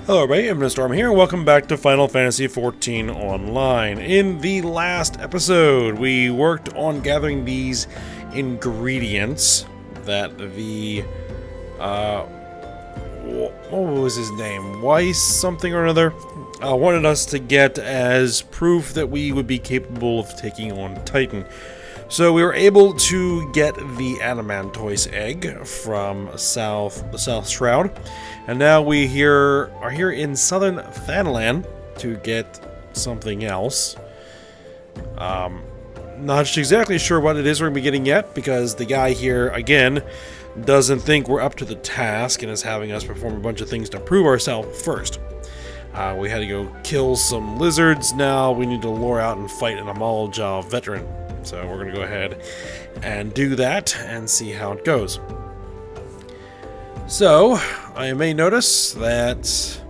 Hello everybody, I'm Storm here, and welcome back to Final Fantasy XIV Online. In the last episode, we worked on gathering these ingredients that the, what was his name? Weiss something or another, wanted us to get as proof that we would be capable of taking on Titan. So we were able to get the Adamantoise egg from the South Shroud, and now we are here in Southern Thanalan to get something else. Not exactly sure what it is we're going to be getting yet, because the guy here, again, doesn't think we're up to the task and is having us perform a bunch of things to prove ourselves first. We had to go kill some lizards. Now we need to lure out and fight an Amalja veteran. So we're going to go ahead and do that and see how it goes. So, I may notice that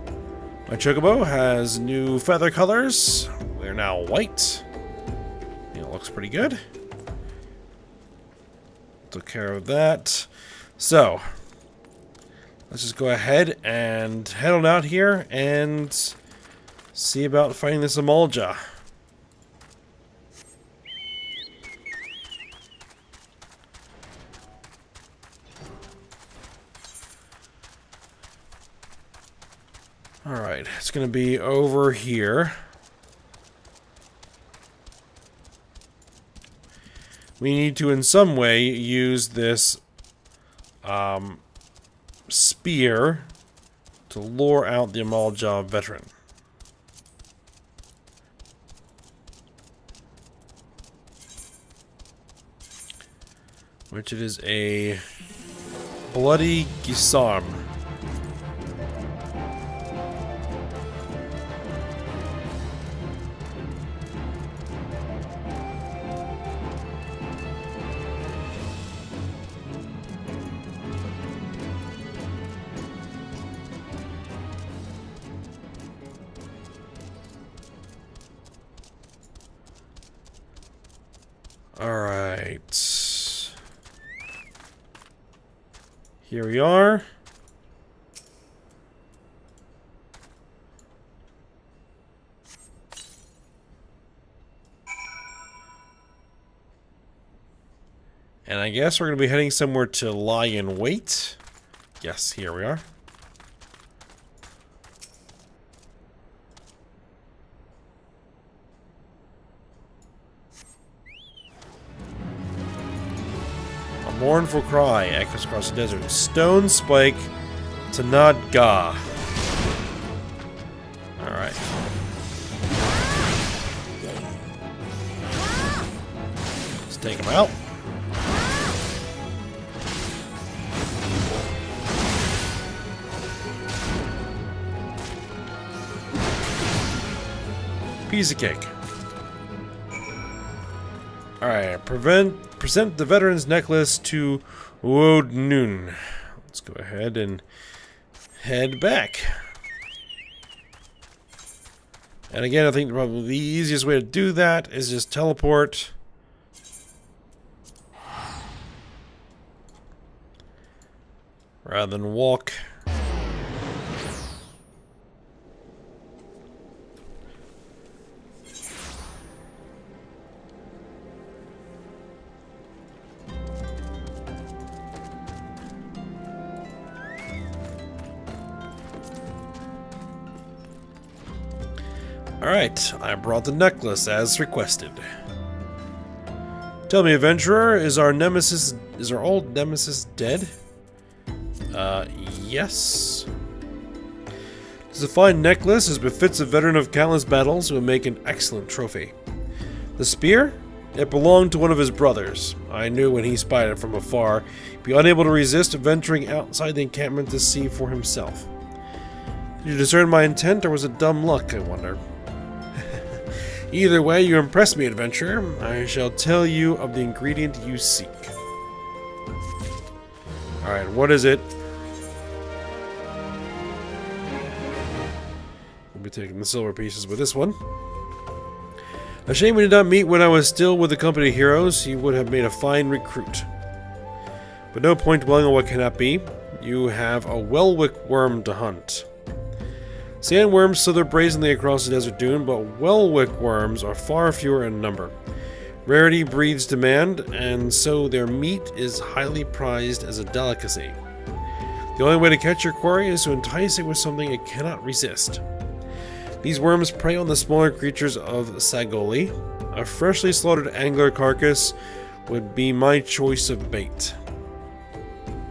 my Chocobo has new feather colors. They're now white. It looks pretty good. Took care of that. So, let's just go ahead and head on out here and see about fighting this Amalja. Alright, it's going to be over here. We need to, in some way, use this spear to lure out the Amalja veteran. Which it is a bloody gisarm. Alright. Here we are. And I guess we're going to be heading somewhere to lie in wait. Yes, here we are. Mournful cry echoes across the desert. Stone Spike to Nadga. Alright. Let's take him out. Piece of cake. Alright, present the veteran's necklace to Wodnun. Let's go ahead and head back. And again, I think probably the easiest way to do that is just teleport. Rather than walk. Alright, I brought the necklace as requested. Tell me, adventurer, is our old nemesis dead? Yes. This is a fine necklace, as befits a veteran of countless battles who would make an excellent trophy. The spear? It belonged to one of his brothers. I knew when he spied it from afar, he'd be unable to resist venturing outside the encampment to see for himself. Did you discern my intent, or was it dumb luck, I wonder? Either way, you impress me, adventurer. I shall tell you of the ingredient you seek. Alright, what is it? We'll be taking the silver pieces with this one. A shame we did not meet when I was still with the company of heroes. He would have made a fine recruit. But no point dwelling on what cannot be. You have a Welwick worm to hunt. Sandworms slither brazenly across the desert dune, but wellwick worms are far fewer in number. Rarity breeds demand, and so their meat is highly prized as a delicacy. The only way to catch your quarry is to entice it with something it cannot resist. These worms prey on the smaller creatures of Sagoli. A freshly slaughtered angler carcass would be my choice of bait.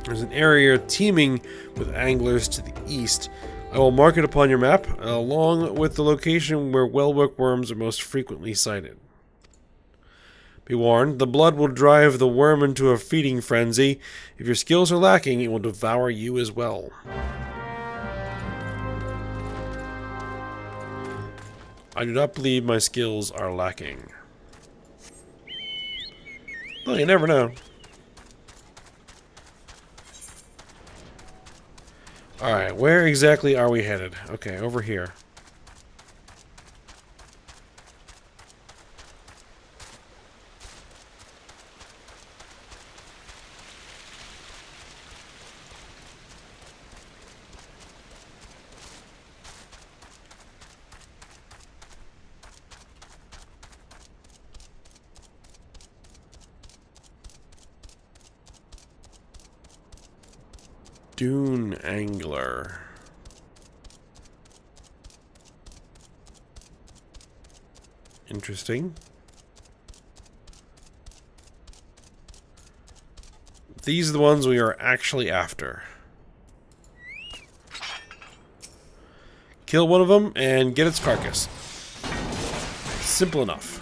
There's an area teeming with anglers to the east. I will mark it upon your map, along with the location where wellwick worms are most frequently sighted. Be warned, the blood will drive the worm into a feeding frenzy. If your skills are lacking, it will devour you as well. I do not believe my skills are lacking. Well, you never know. Alright, where exactly are we headed? Okay, over here. Dune Angler. Interesting. These are the ones we are actually after. Kill one of them and get its carcass. Simple enough.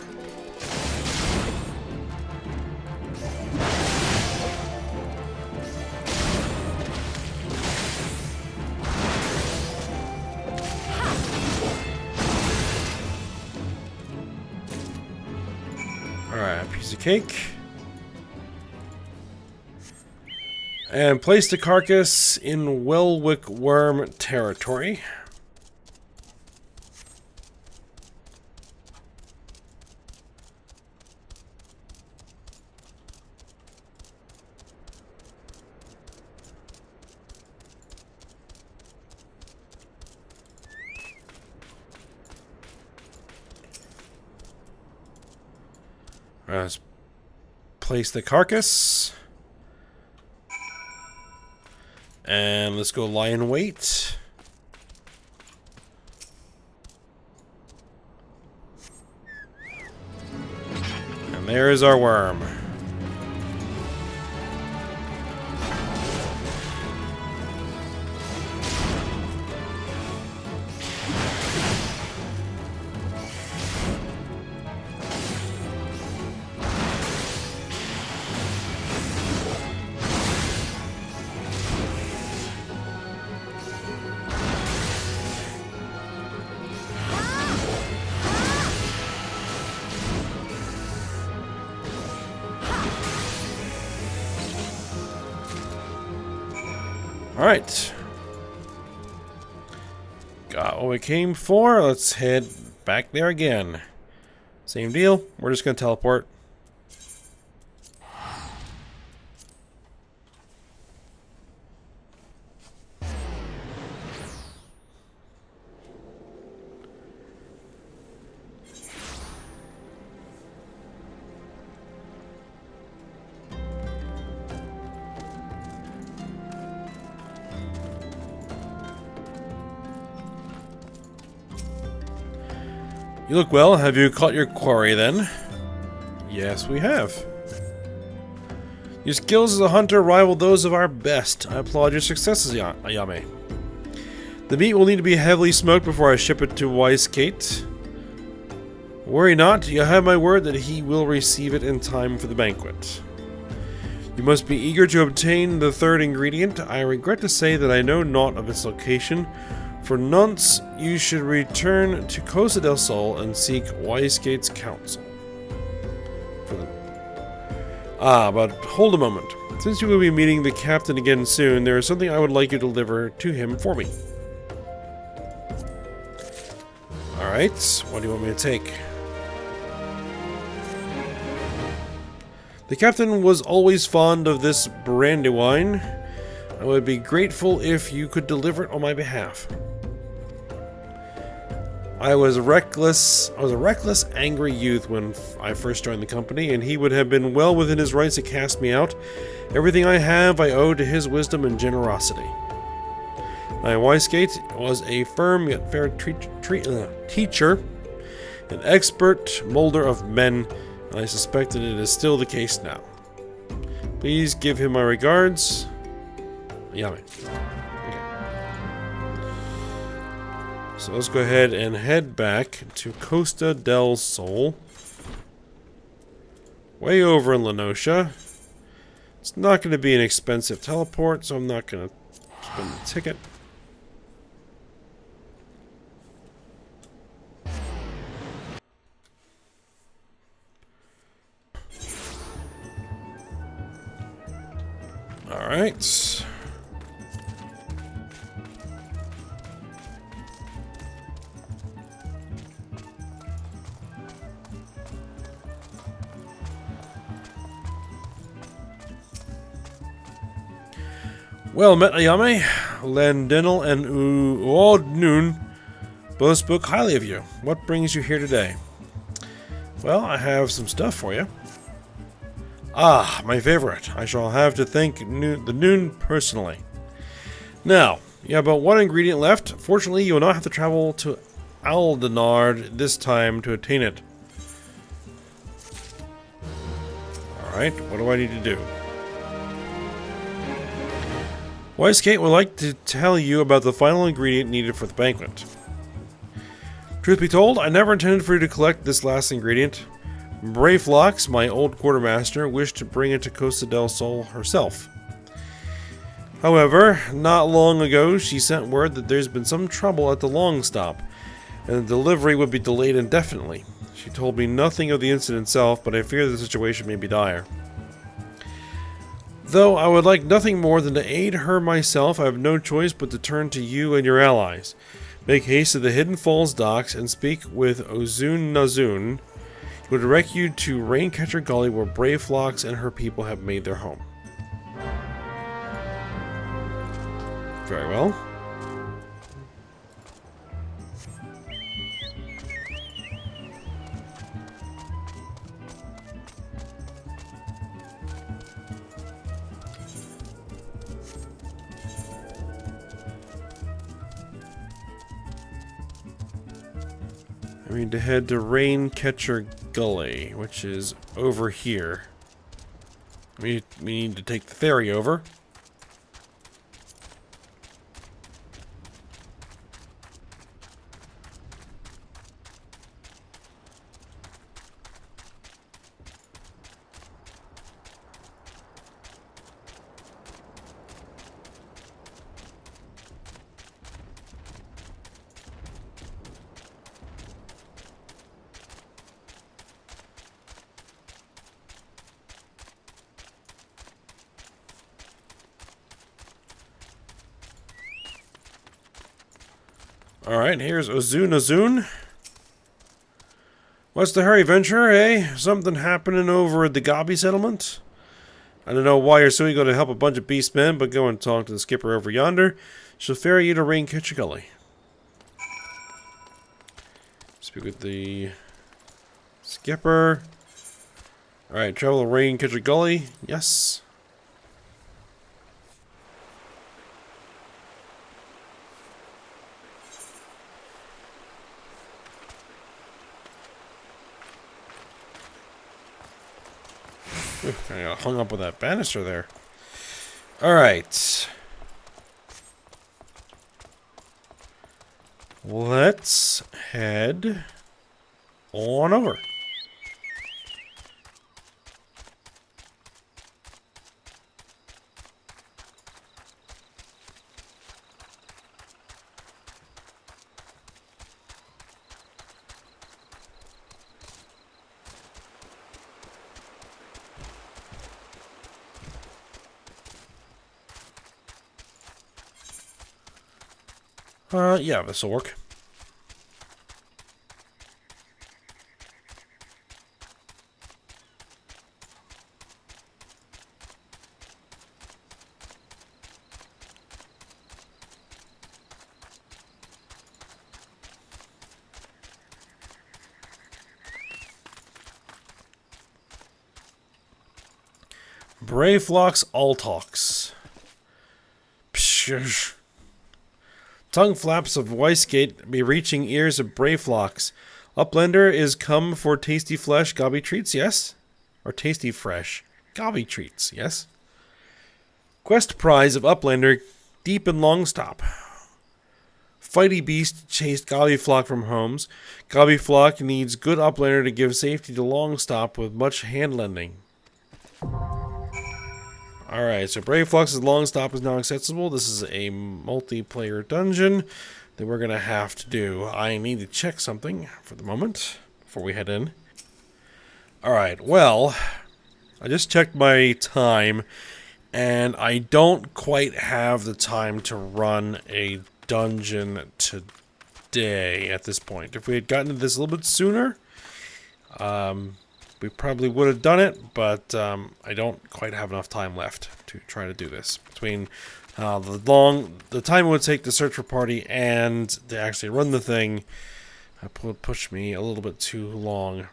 Alright, piece of cake. And place the carcass in wellwick worm territory. Let's place the carcass. And let's go lie in wait. And there is our worm. Alright. Got what we came for. Let's head back there again. Same deal. We're just going to teleport. You look well. Have you caught your quarry then? Yes, we have. Your skills as a hunter rival those of our best. I applaud your successes, Ayame. The meat will need to be heavily smoked before I ship it to Wise Kate. Worry not, you have my word that he will receive it in time for the banquet. You must be eager to obtain the third ingredient. I regret to say that I know naught of its location. For nonce, you should return to Costa del Sol and seek Wisegate's counsel. But hold a moment. Since you will be meeting the captain again soon, there is something I would like you to deliver to him for me. Alright, what do you want me to take? The captain was always fond of this brandy wine. I would be grateful if you could deliver it on my behalf. I was a reckless, angry youth when I first joined the company, and he would have been well within his rights to cast me out. Everything I have, I owe to his wisdom and generosity. My Wystgate was a firm yet fair teacher, an expert molder of men, and I suspect that it is still the case now. Please give him my regards. Yummy. So let's go ahead and head back to Costa del Sol. Way over in Lenosha. It's not going to be an expensive teleport, so I'm not going to spend the ticket. Alright. Well met, Ayame. Landinel and Uodnun both spoke highly of you. What brings you here today? Well, I have some stuff for you. Ah, my favorite. I shall have to thank the Noon personally. Now, you have about one ingredient left. Fortunately, you will not have to travel to Aldenard this time to attain it. Alright, what do I need to do? Wystgate would like to tell you about the final ingredient needed for the banquet. Truth be told, I never intended for you to collect this last ingredient. BRAYFLOX'S, my old quartermaster, wished to bring it to Costa del Sol herself. However, not long ago she sent word that there's been some trouble at the LONGSTOP, and the delivery would be delayed indefinitely. She told me nothing of the incident itself, but I fear the situation may be dire. Though I would like nothing more than to aid her myself, I have no choice but to turn to you and your allies. Make haste to the Hidden Falls docks and speak with Ozun Nazun, who will direct you to Raincatcher Gully, where BRAYFLOX'S and her people have made their home. Very well. I need to head to Raincatcher Gully, which is over here. We need to take the ferry over. Alright, here's Ozun. What's the hurry, venturer, eh? Something happening over at the Gabi settlement? I don't know why you're so eager to help a bunch of beastmen, but go and talk to the skipper over yonder. She'll ferry you to Raincatcher Gully. Speak with the skipper. Alright, travel to Raincatcher Gully. Yes. I got hung up with that banister there. Alright. Let's head on over. Yeah, this'll work. BRAYFLOX'S all talks. Psh. Tongue flaps of Weissgate be reaching ears of BRAYFLOX. Uplander is come for tasty flesh, gobby treats, yes? Or tasty fresh, gobby treats, yes? Quest prize of Uplander deep in LONGSTOP. Fighty beast chased Gobbyflock from homes. Gobbyflock needs good Uplander to give safety to LONGSTOP with much hand-lending. Alright, so BRAYFLOX'S LONGSTOP is now accessible. This is a multiplayer dungeon that we're going to have to do. I need to check something for the moment before we head in. Alright, well, I just checked my time, and I don't quite have the time to run a dungeon today at this point. If we had gotten to this a little bit sooner, we probably would have done it, but I don't quite have enough time left to try to do this. Between the time it would take to search for party and to actually run the thing, would push me a little bit too long.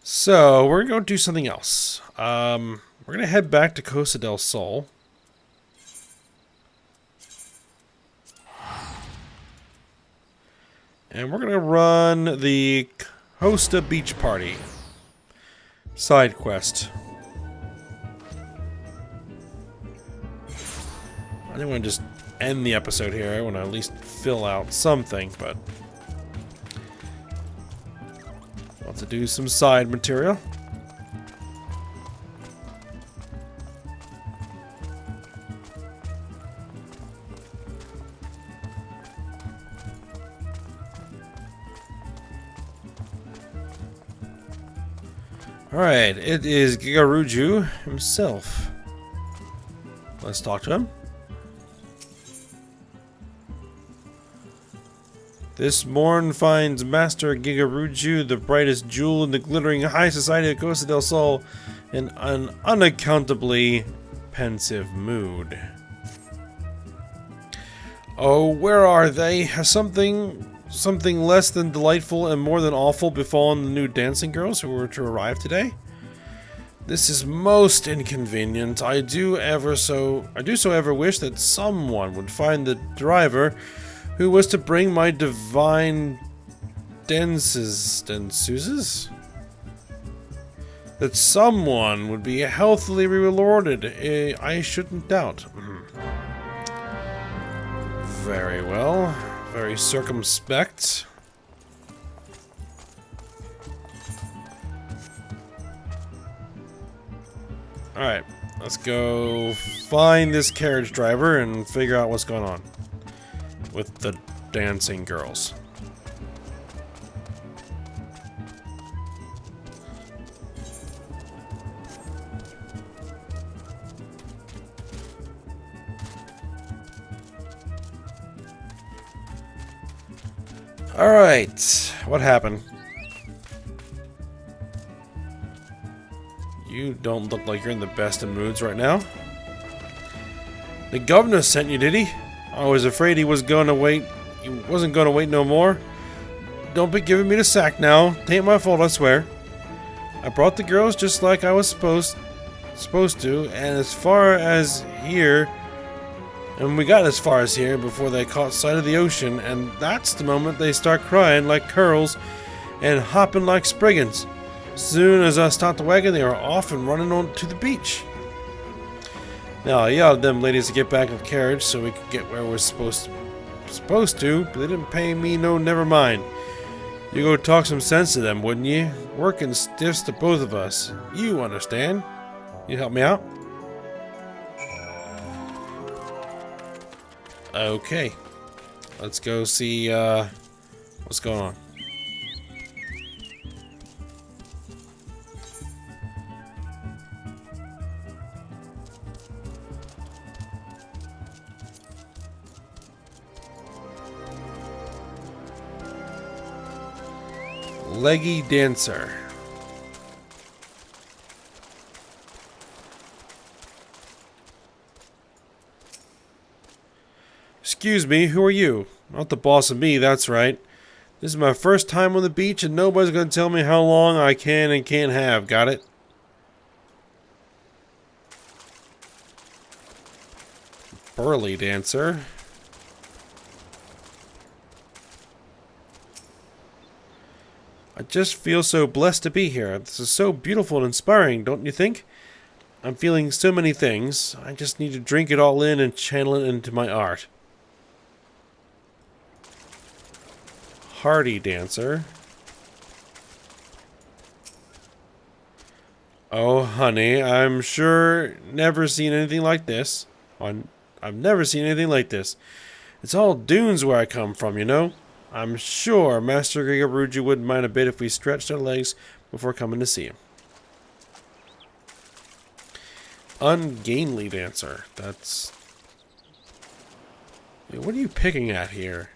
So we're going to do something else. We're going to head back to Costa del Sol. And we're going to run the Costa Beach Party side quest. I didn't want to just end the episode here. I want to at least fill out something, but I'll have to do some side material. Alright, it is Gigaruju himself. Let's talk to him. This morn finds Master Gigaruju, the brightest jewel in the glittering high society of Costa del Sol, in an unaccountably pensive mood. Oh, where are they? Has something less than delightful and more than awful befallen the new dancing girls who were to arrive today? This is most inconvenient. I do so ever wish that someone would find the driver who was to bring my divine dances. That someone would be healthily rewarded, I shouldn't doubt. Very well. Very circumspect. Alright, let's go find this carriage driver and figure out what's going on with the dancing girls. Alright, what happened? You don't look like you're in the best of moods right now. The governor sent you, did he? I was afraid he wasn't gonna wait no more. Don't be giving me the sack now. Tain't my fault, I swear. I brought the girls just like I was supposed to, and we got as far as here before they caught sight of the ocean, and that's the moment they start crying like curls and hopping like spriggans. Soon as I stopped the wagon, they were off and running on to the beach. Now, I yelled at them ladies to get back in the carriage so we could get where we're supposed to, but they didn't pay me no never mind. You go talk some sense to them, wouldn't you? Working stiffs to both of us. You understand. You help me out? Okay. Let's go see what's going on. Leggy dancer. Excuse me, who are you? Not the boss of me, that's right. This is my first time on the beach and nobody's gonna tell me how long I can and can't have, got it? burly dancer. I just feel so blessed to be here. This is so beautiful and inspiring, don't you think? I'm feeling so many things. I just need to drink it all in and channel it into my art. Hardy dancer. Oh, honey, I'm sure never seen anything like this. I've never seen anything like this. It's all dunes where I come from, you know? I'm sure Master Eorzea wouldn't mind a bit if we stretched our legs before coming to see him. Ungainly dancer. That's... What are you picking at here?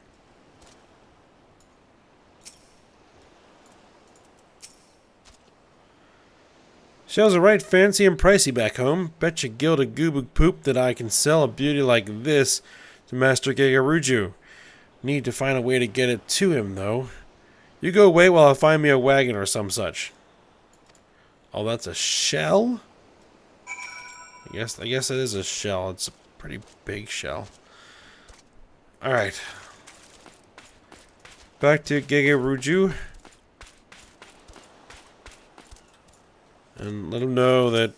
Shells are right fancy and pricey back home. Bet you gilded gooby poop that I can sell a beauty like this to Master Eorzea. Need to find a way to get it to him, though. You go wait while I find me a wagon or some such. Oh, that's a shell? I guess it is a shell. It's a pretty big shell. Alright. Back to Eorzea. And let him know that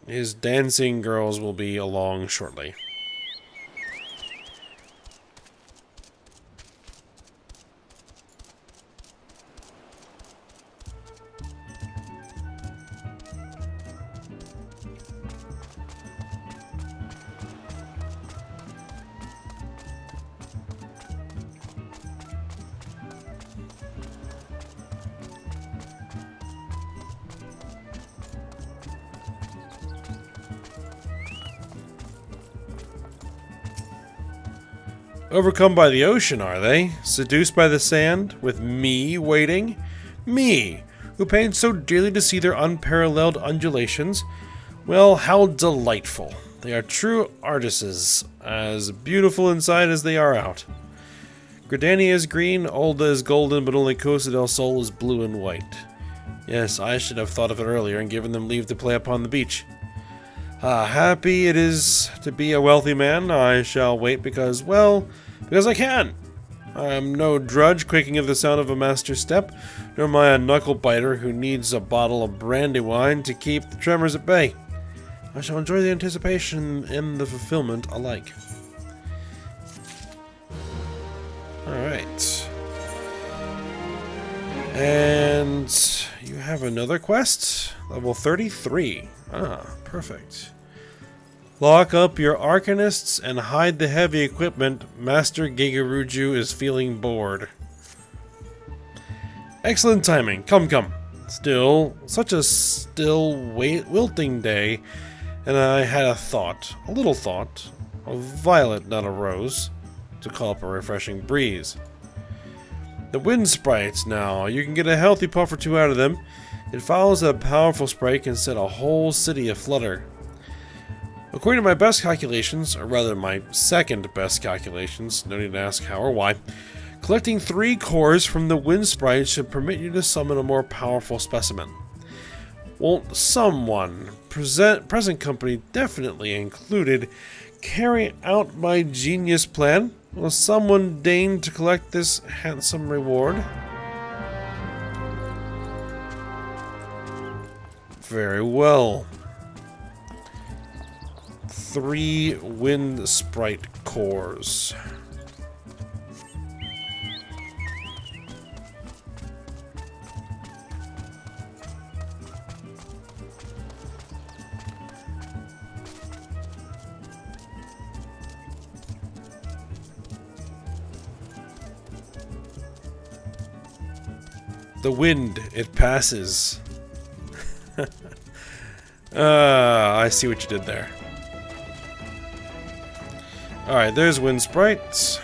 his dancing girls will be along shortly. Overcome by the ocean, are they? Seduced by the sand, with me waiting? Me, who paid so dearly to see their unparalleled undulations? Well, how delightful. They are true artists, as beautiful inside as they are out. Gridania is green, Olda is golden, but only Costa del Sol is blue and white. Yes, I should have thought of it earlier and given them leave to play upon the beach. Happy it is to be a wealthy man. I shall wait because I can. I am no drudge quaking at the sound of a master's step, nor am I a knuckle-biter who needs a bottle of brandy wine to keep the tremors at bay. I shall enjoy the anticipation and the fulfillment alike. Alright. And you have another quest? Level 33. Perfect. Lock up your arcanists and hide the heavy equipment. Master Eorzea is feeling bored. Excellent timing. Come. Still, such a wilting day, and I had a little thought, a violet, not a rose, to call up a refreshing breeze. The wind sprites now. You can get a healthy puff or two out of them. It follows that a powerful sprite can set a whole city aflutter. According to my best calculations, or rather my second best calculations, no need to ask how or why, collecting 3 cores from the wind sprite should permit you to summon a more powerful specimen. Won't someone, present company definitely included, carry out my genius plan? Will someone deign to collect this handsome reward? Very well. 3 wind sprite cores. The wind, it passes. I see what you did there. Alright, there's wind sprites.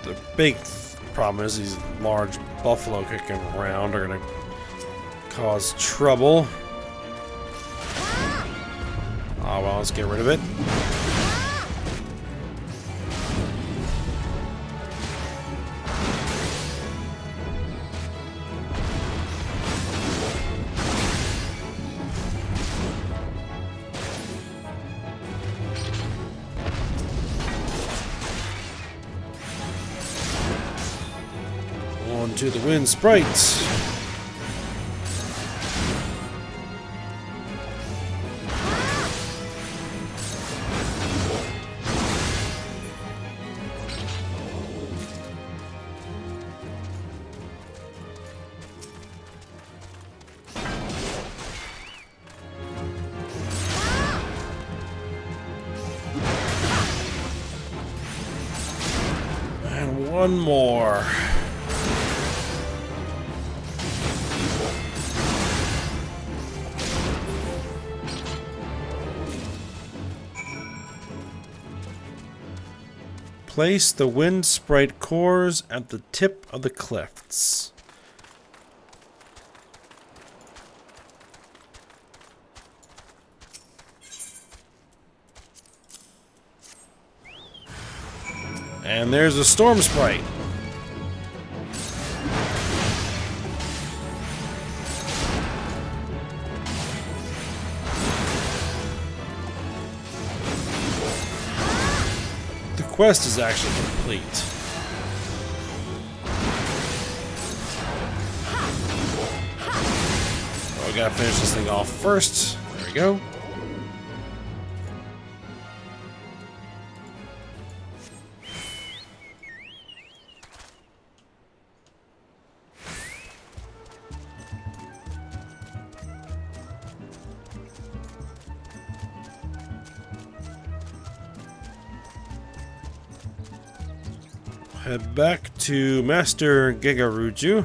The big Problem is, these large buffalo kicking around are gonna cause trouble. Oh well, let's get rid of it. On to the wind sprites. And one more. Place the wind sprite cores at the tip of the cliffs. And there's a storm sprite. The quest is actually complete. Oh, we gotta finish this thing off first. There we go. Head back to Master Gigaruju.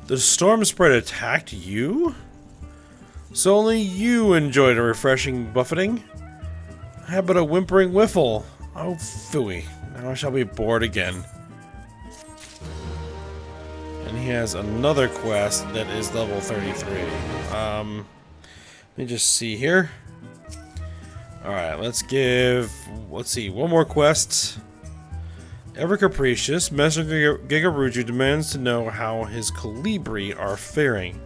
The storm sprite attacked you? So only you enjoyed a refreshing buffeting? How about a whimpering whiffle? Oh, phooey. Now I shall be bored again. And he has another quest that is level 33. Let me just see here. Alright, let's see, one more quest. Ever capricious, Master Gigaruju demands to know how his Colibri are faring.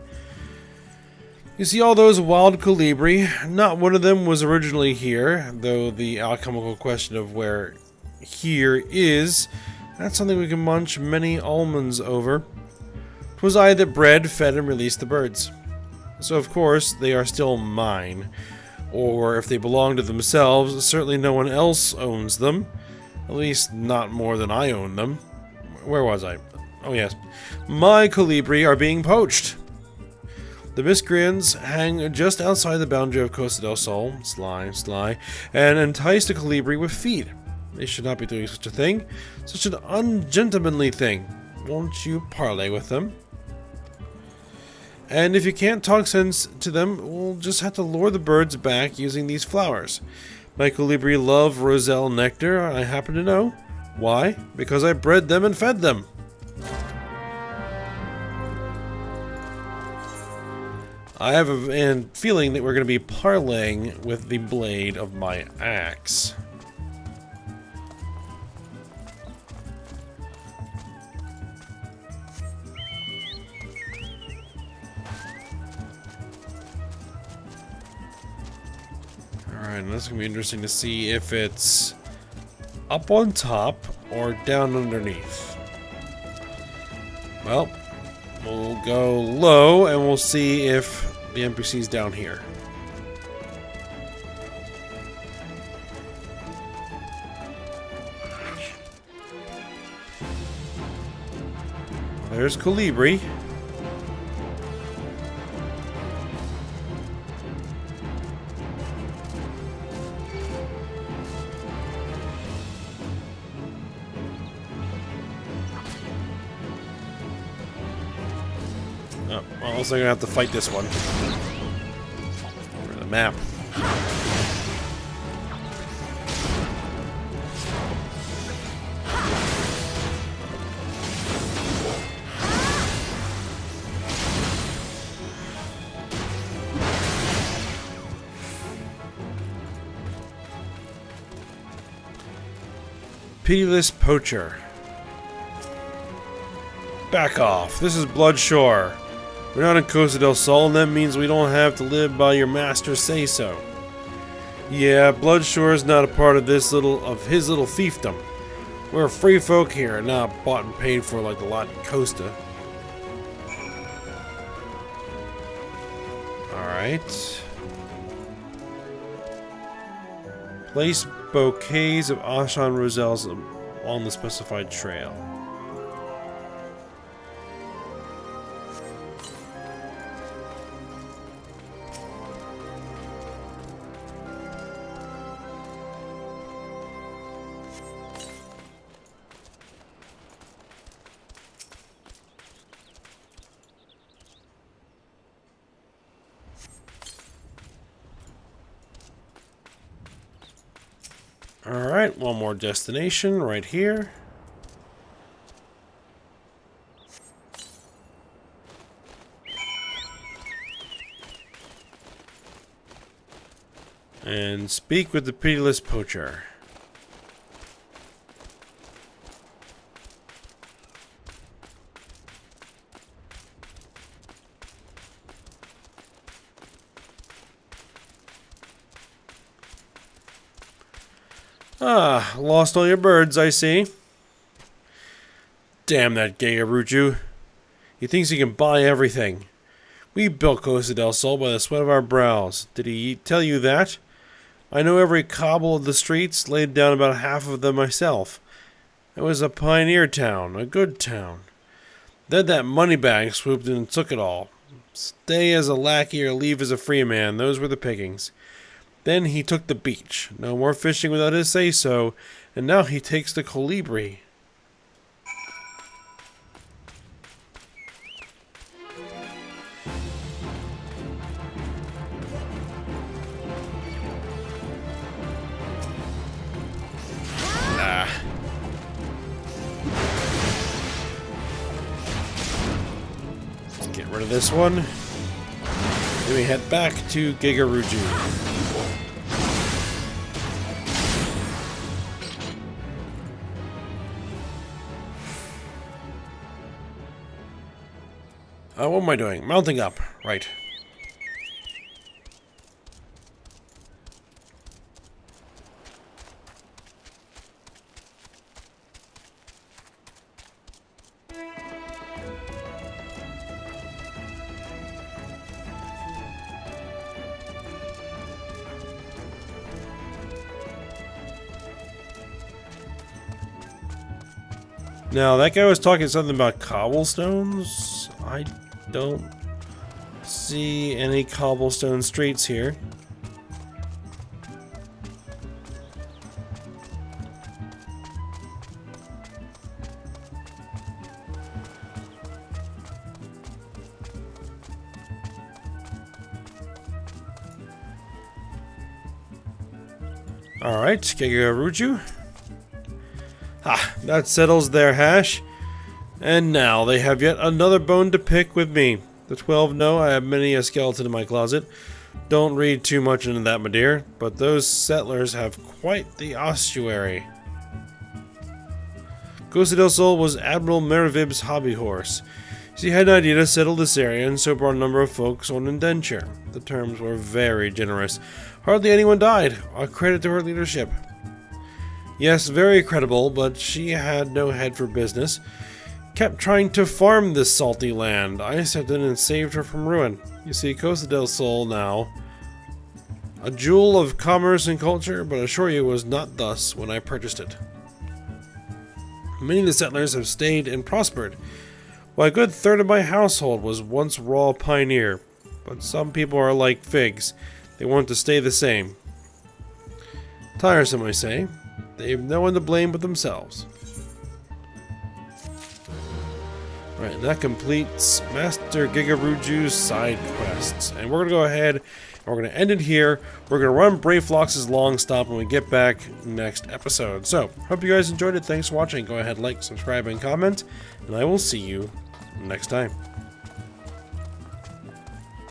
You see all those wild Colibri? Not one of them was originally here, though the alchemical question of where here is, that's something we can munch many almonds over. 'Twas I that bred, fed, and released the birds. So of course, they are still mine. Or if they belong to themselves, certainly no one else owns them. At least, not more than I own them. Where was I? Oh, yes. My Colibri are being poached. The miscreants hang just outside the boundary of Costa del Sol, sly, and entice the Colibri with feed. They should not be doing such a thing. Such an ungentlemanly thing. Won't you parley with them? And if you can't talk sense to them, we'll just have to lure the birds back using these flowers. My Colibri love roselle nectar, I happen to know. Why? Because I bred them and fed them. I have a feeling that we're going to be parlaying with the blade of my axe. Alright, that's going to be interesting to see if it's up on top or down underneath. Well, we'll go low and we'll see if the NPC's down here. There's Colibri. Oh, well, looks like I'm gonna have to fight this one. Where's the map? Pitiless Poacher. Back off. This is Bloodshore. We're not in Costa del Sol, and that means we don't have to live by your master's say-so. Yeah, Bloodshore is not a part of his little fiefdom. We're free folk here, not bought and paid for like the lot in Costa. Alright. Place bouquets of Ashan roselles along the specified trail. Alright, one more destination right here. And speak with the Pitiless Poacher. Ah, lost all your birds, I see. Damn that Gegaruju. He thinks he can buy everything. We built Costa del Sol by the sweat of our brows. Did he tell you that? I know every cobble of the streets, laid down about half of them myself. It was a pioneer town, a good town. Then that moneybag swooped in and took it all. Stay as a lackey or leave as a free man, those were the pickings. Then he took the beach. No more fishing without his say-so, and now he takes the colibri. Let's get rid of this one. Then we head back to Gegaruju. What am I doing? Mounting up. Right. Now, that guy was talking something about cobblestones. I don't see any cobblestone streets here. Alright, Gegaruju. That settles their hash. And now they have yet another bone to pick with me. The 12 know I have many a skeleton in my closet. Don't read too much into that, my dear, but those settlers have quite the ossuary. Costa del Sol was Admiral Merivib's hobby horse. She had an idea to settle this area and so brought a number of folks on indenture. The terms were very generous. Hardly anyone died, a credit to her leadership. Yes, very credible, but she had no head for business. Kept trying to farm this salty land. I stepped in and saved her from ruin. You see, Costa del Sol now, a jewel of commerce and culture, but I assure you it was not thus when I purchased it. Many of the settlers have stayed and prospered, while a good third of my household was once raw pioneer. But some people are like figs. They want to stay the same. Tiresome, I say. They've no one to blame but themselves. Right, that completes Master Gigaruju's side quests. And we're going to go ahead and we're going to end it here. We're going to run BRAYFLOX'S LONGSTOP when we get back next episode. So, hope you guys enjoyed it. Thanks for watching. Go ahead, like, subscribe, and comment. And I will see you next time.